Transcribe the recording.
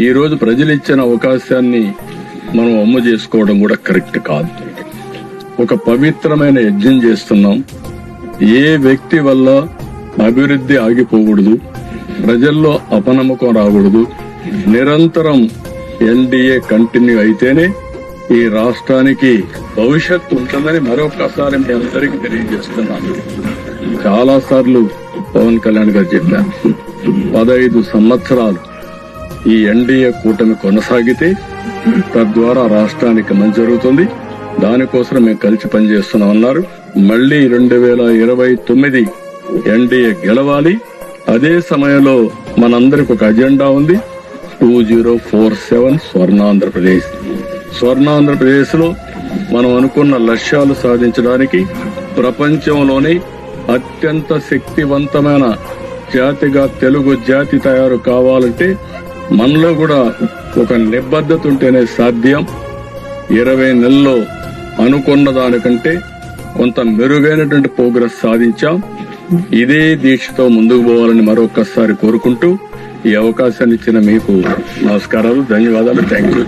ఈ రోజు ప్రజలు ఇచ్చిన అవకాశాన్ని మనం అమ్ము చేసుకోవడం కూడా కరెక్ట్ కాదు. ఒక పవిత్రమైన యజ్ఞం చేస్తున్నాం. ఏ వ్యక్తి వల్ల అభివృద్ధి ఆగిపోకూడదు, ప్రజల్లో అపనమ్మకం రాకూడదు. నిరంతరం ఎన్డీఏ కంటిన్యూ అయితేనే ఈ రాష్ట్రానికి భవిష్యత్తు ఉంటుందని మరొకసారి మీ అందరికీ తెలియజేస్తున్నాను. చాలా సార్లు పవన్ కళ్యాణ్ గారు చెప్పారు, 15 సంవత్సరాలు ఈ ఎన్డీఏ కూటమి కొనసాగితే తద్వారా రాష్ట్రానికి మంచి జరుగుతుంది. దానికోసం మేము కలిసి పనిచేస్తున్నామన్నారు. మళ్లీ 2029 ఎన్డీఏ గెలవాలి. అదే సమయంలో మనందరికి ఒక అజెండా ఉంది, 2047 స్వర్ణాంధ్రప్రదేశ్. స్వర్ణాంధ్రప్రదేశ్ లో మనం అనుకున్న లక్ష్యాలు సాధించడానికి ప్రపంచంలోనే అత్యంత శక్తివంతమైన జాతిగా తెలుగు జాతి తయారు కావాలంటే మనలో కూడా ఒక నిబద్ధత ఉంటేనే సాధ్యం. 20 నెలల్లో అనుకున్న దానికంటే కొంత మెరుగైనటువంటి ప్రోగ్రెస్ సాధించాం. ఇదే దీక్షతో ముందుకు పోవాలని మరొకసారి కోరుకుంటూ ఈ అవకాశాన్ని ఇచ్చిన మీకు నమస్కారాలు, ధన్యవాదాలు. Thank you.